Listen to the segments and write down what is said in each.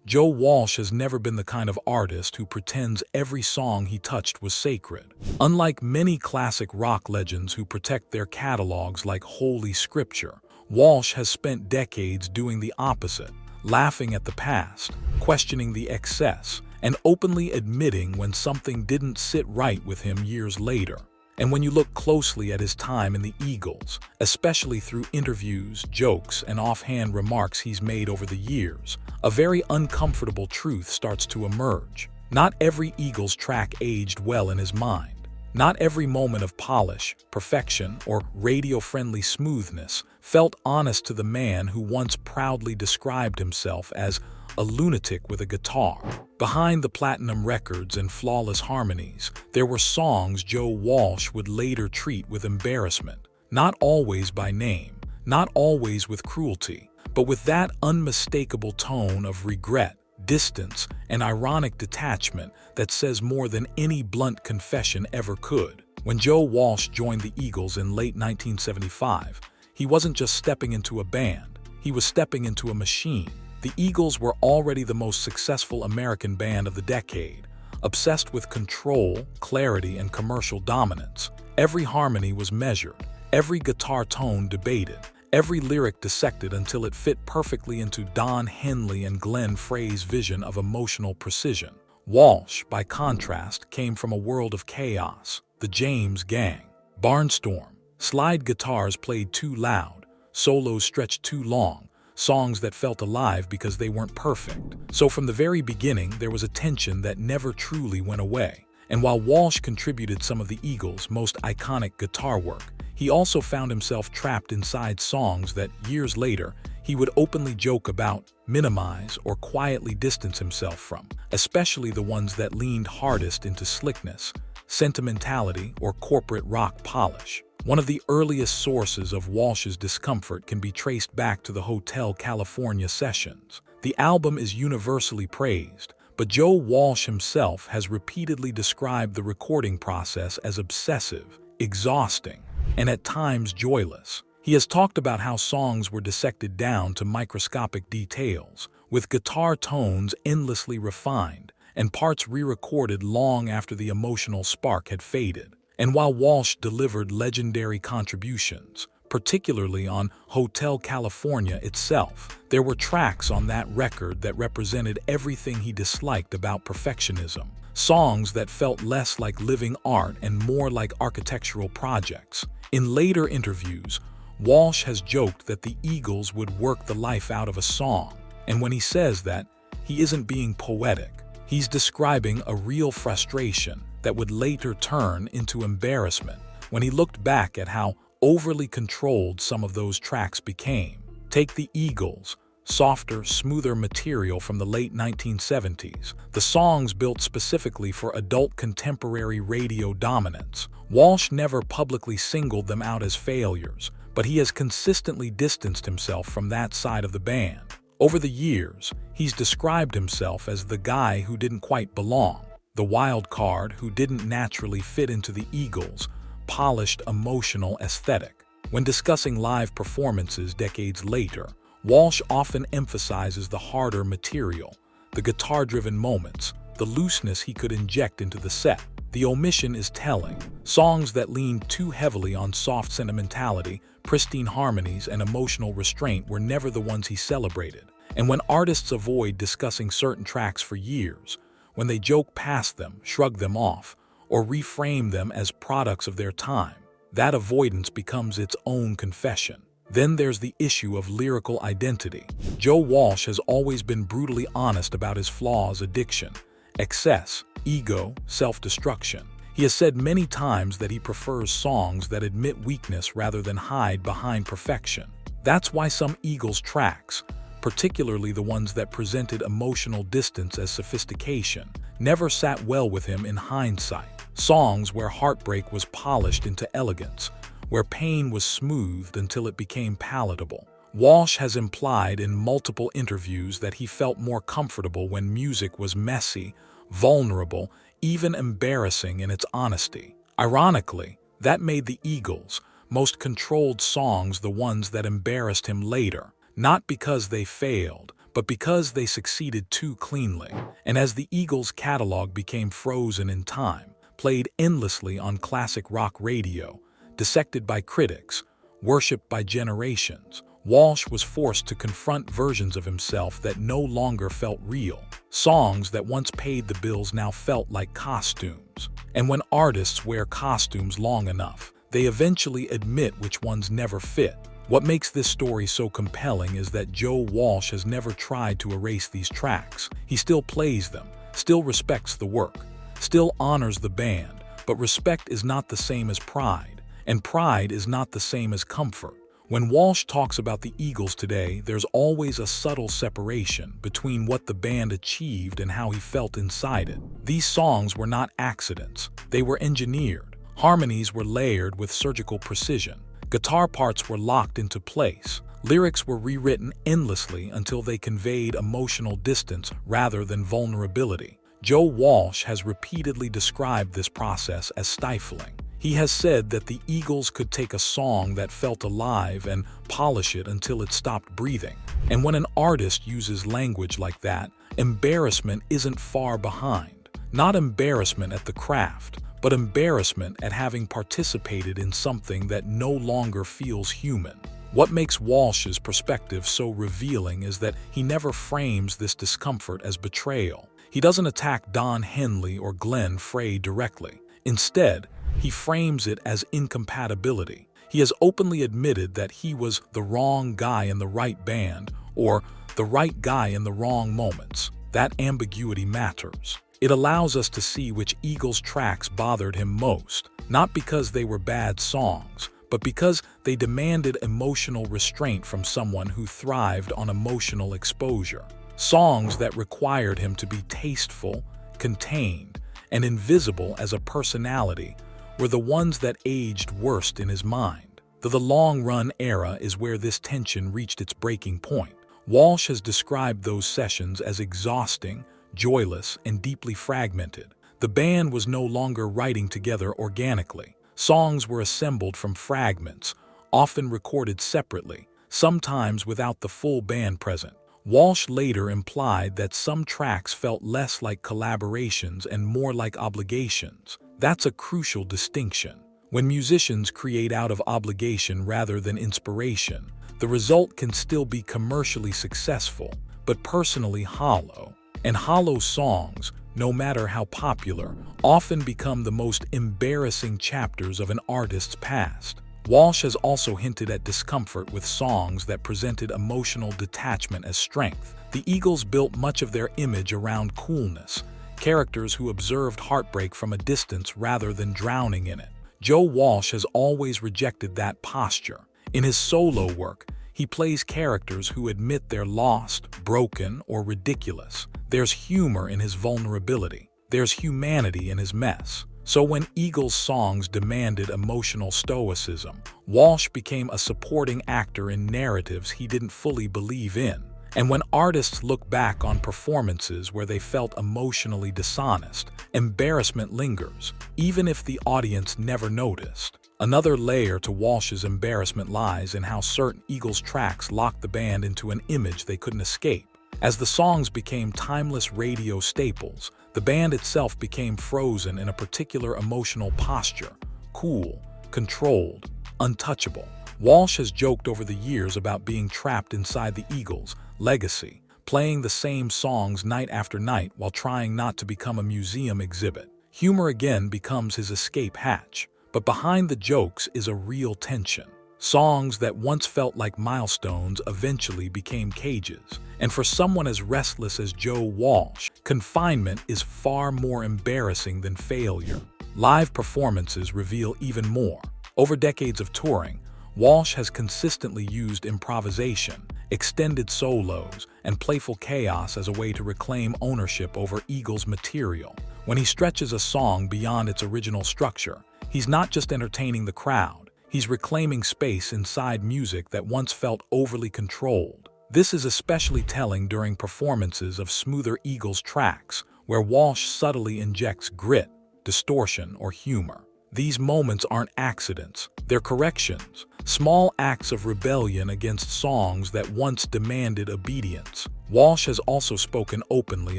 Joe Walsh has never been the kind of artist who pretends every song he touched was sacred. Unlike many classic rock legends who protect their catalogs like holy scripture, Walsh has spent decades doing the opposite, laughing at the past, questioning the excess, and openly admitting when something didn't sit right with him years later. And when you look closely at his time in the Eagles, especially through interviews, jokes, and offhand remarks he's made over the years, a very uncomfortable truth starts to emerge. Not every Eagles track aged well in his mind. Not every moment of polish, perfection, or radio-friendly smoothness felt honest to the man who once proudly described himself as a lunatic with a guitar. Behind the platinum records and flawless harmonies, there were songs Joe Walsh would later treat with embarrassment, not always by name, not always with cruelty, but with that unmistakable tone of regret, distance, and ironic detachment that says more than any blunt confession ever could. When Joe Walsh joined the Eagles in late 1975, he wasn't just stepping into a band, he was stepping into a machine. The Eagles were already the most successful American band of the decade, obsessed with control, clarity, and commercial dominance. Every harmony was measured, every guitar tone debated, every lyric dissected until it fit perfectly into Don Henley and Glenn Frey's vision of emotional precision. Walsh, by contrast, came from a world of chaos, the James Gang, barnstorm, slide guitars played too loud, solos stretched too long, songs that felt alive because they weren't perfect. So from the very beginning, there was a tension that never truly went away. And while Walsh contributed some of the Eagles' most iconic guitar work, he also found himself trapped inside songs that, years later, he would openly joke about, minimize, or quietly distance himself from, especially the ones that leaned hardest into slickness, sentimentality, or corporate rock polish. One of the earliest sources of Walsh's discomfort can be traced back to the Hotel California sessions. The album is universally praised, but Joe Walsh himself has repeatedly described the recording process as obsessive, exhausting, and at times joyless. He has talked about how songs were dissected down to microscopic details, with guitar tones endlessly refined and parts re-recorded long after the emotional spark had faded. And while Walsh delivered legendary contributions, particularly on Hotel California itself, there were tracks on that record that represented everything he disliked about perfectionism. Songs that felt less like living art and more like architectural projects. In later interviews, Walsh has joked that the Eagles would work the life out of a song, and when he says that, he isn't being poetic. He's describing a real frustration that would later turn into embarrassment when he looked back at how overly controlled some of those tracks became. Take the Eagles, softer, smoother material from the late 1970s, the songs built specifically for adult contemporary radio dominance. Walsh never publicly singled them out as failures, but he has consistently distanced himself from that side of the band. Over the years, he's described himself as the guy who didn't quite belong, the wild card who didn't naturally fit into the Eagles' polished emotional aesthetic. When discussing live performances decades later, Walsh often emphasizes the harder material, the guitar-driven moments, the looseness he could inject into the set. The omission is telling. Songs that leaned too heavily on soft sentimentality, pristine harmonies, and emotional restraint were never the ones he celebrated. And when artists avoid discussing certain tracks for years, when they joke past them, shrug them off, or reframe them as products of their time, that avoidance becomes its own confession. Then there's the issue of lyrical identity. Joe Walsh has always been brutally honest about his flaws: addiction, excess, ego, self-destruction. He has said many times that he prefers songs that admit weakness rather than hide behind perfection. That's why some Eagles tracks, particularly the ones that presented emotional distance as sophistication, never sat well with him in hindsight. Songs where heartbreak was polished into elegance, where pain was smoothed until it became palatable. Walsh has implied in multiple interviews that he felt more comfortable when music was messy, vulnerable, even embarrassing in its honesty. Ironically, that made the Eagles' most controlled songs the ones that embarrassed him later, not because they failed, but because they succeeded too cleanly. And as the Eagles' catalog became frozen in time, played endlessly on classic rock radio, dissected by critics, worshipped by generations, Walsh was forced to confront versions of himself that no longer felt real. Songs that once paid the bills now felt like costumes. And when artists wear costumes long enough, they eventually admit which ones never fit. What makes this story so compelling is that Joe Walsh has never tried to erase these tracks. He still plays them, still respects the work, still honors the band, but respect is not the same as pride, and pride is not the same as comfort. When Walsh talks about the Eagles today, there's always a subtle separation between what the band achieved and how he felt inside it. These songs were not accidents, they were engineered. Harmonies were layered with surgical precision. Guitar parts were locked into place. Lyrics were rewritten endlessly until they conveyed emotional distance rather than vulnerability. Joe Walsh has repeatedly described this process as stifling. He has said that the Eagles could take a song that felt alive and polish it until it stopped breathing. And when an artist uses language like that, embarrassment isn't far behind. Not embarrassment at the craft, but embarrassment at having participated in something that no longer feels human. What makes Walsh's perspective so revealing is that he never frames this discomfort as betrayal. He doesn't attack Don Henley or Glenn Frey directly. Instead, he frames it as incompatibility. He has openly admitted that he was the wrong guy in the right band, or the right guy in the wrong moments. That ambiguity matters. It allows us to see which Eagles tracks bothered him most, not because they were bad songs, but because they demanded emotional restraint from someone who thrived on emotional exposure. Songs that required him to be tasteful, contained, and invisible as a personality were the ones that aged worst in his mind. The long-run era is where this tension reached its breaking point. Walsh has described those sessions as exhausting, joyless, and deeply fragmented. The band was no longer writing together organically. Songs were assembled from fragments, often recorded separately, sometimes without the full band present. Walsh later implied that some tracks felt less like collaborations and more like obligations. That's a crucial distinction. When musicians create out of obligation rather than inspiration, the result can still be commercially successful, but personally hollow. And hollow songs, no matter how popular, often become the most embarrassing chapters of an artist's past. Walsh has also hinted at discomfort with songs that presented emotional detachment as strength. The Eagles built much of their image around coolness, characters who observed heartbreak from a distance rather than drowning in it. Joe Walsh has always rejected that posture. In his solo work, he plays characters who admit they're lost, broken, or ridiculous. There's humor in his vulnerability. There's humanity in his mess. So when Eagles' songs demanded emotional stoicism, Walsh became a supporting actor in narratives he didn't fully believe in. And when artists look back on performances where they felt emotionally dishonest, embarrassment lingers, even if the audience never noticed. Another layer to Walsh's embarrassment lies in how certain Eagles tracks locked the band into an image they couldn't escape. As the songs became timeless radio staples, the band itself became frozen in a particular emotional posture: cool, controlled, untouchable. Walsh has joked over the years about being trapped inside the Eagles' legacy, playing the same songs night after night while trying not to become a museum exhibit. Humor again becomes his escape hatch, but behind the jokes is a real tension. Songs that once felt like milestones eventually became cages. And for someone as restless as Joe Walsh, confinement is far more embarrassing than failure. Live performances reveal even more. Over decades of touring, Walsh has consistently used improvisation, extended solos, and playful chaos as a way to reclaim ownership over Eagles material. When he stretches a song beyond its original structure, he's not just entertaining the crowd, he's reclaiming space inside music that once felt overly controlled. This is especially telling during performances of smoother Eagles tracks, where Walsh subtly injects grit, distortion, or humor. These moments aren't accidents, they're corrections, small acts of rebellion against songs that once demanded obedience. Walsh has also spoken openly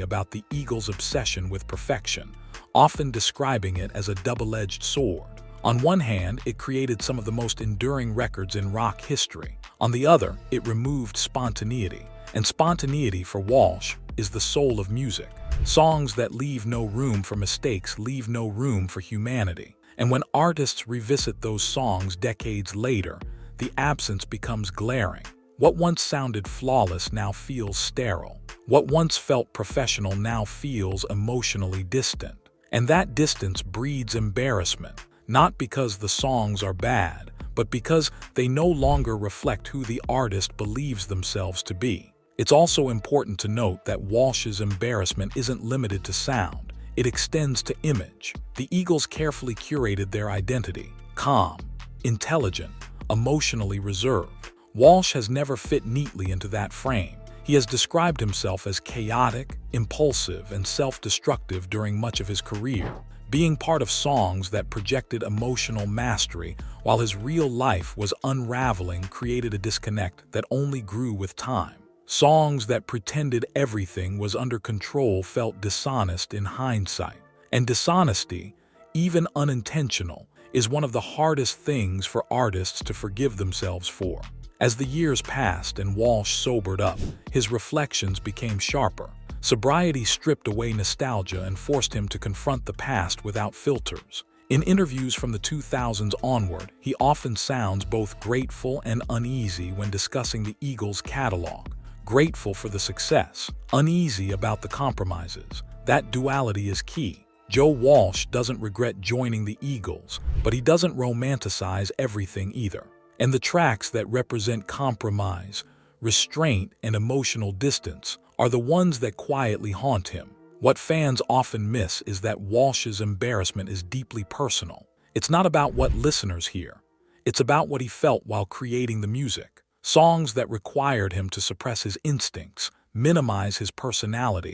about the Eagles' obsession with perfection, often describing it as a double-edged sword. On one hand, it created some of the most enduring records in rock history. On the other, it removed spontaneity. And spontaneity, for Walsh, is the soul of music. Songs that leave no room for mistakes leave no room for humanity. And when artists revisit those songs decades later, the absence becomes glaring. What once sounded flawless now feels sterile. What once felt professional now feels emotionally distant. And that distance breeds embarrassment, not because the songs are bad, but because they no longer reflect who the artist believes themselves to be. It's also important to note that Walsh's embarrassment isn't limited to sound. It extends to image. The Eagles carefully curated their identity: calm, intelligent, emotionally reserved. Walsh has never fit neatly into that frame. He has described himself as chaotic, impulsive, and self-destructive during much of his career, being part of songs that projected emotional mastery while his real life was unraveling created a disconnect that only grew with time. Songs that pretended everything was under control felt dishonest in hindsight. And dishonesty, even unintentional, is one of the hardest things for artists to forgive themselves for. As the years passed and Walsh sobered up, his reflections became sharper. Sobriety stripped away nostalgia and forced him to confront the past without filters. In interviews from the 2000s onward, he often sounds both grateful and uneasy when discussing the Eagles' catalog. Grateful for the success, uneasy about the compromises. That duality is key. Joe Walsh doesn't regret joining the Eagles, but he doesn't romanticize everything either. And the tracks that represent compromise, restraint, and emotional distance are the ones that quietly haunt him. What fans often miss is that Walsh's embarrassment is deeply personal. It's not about what listeners hear. It's about what he felt while creating the music. Songs that required him to suppress his instincts, minimize his personality,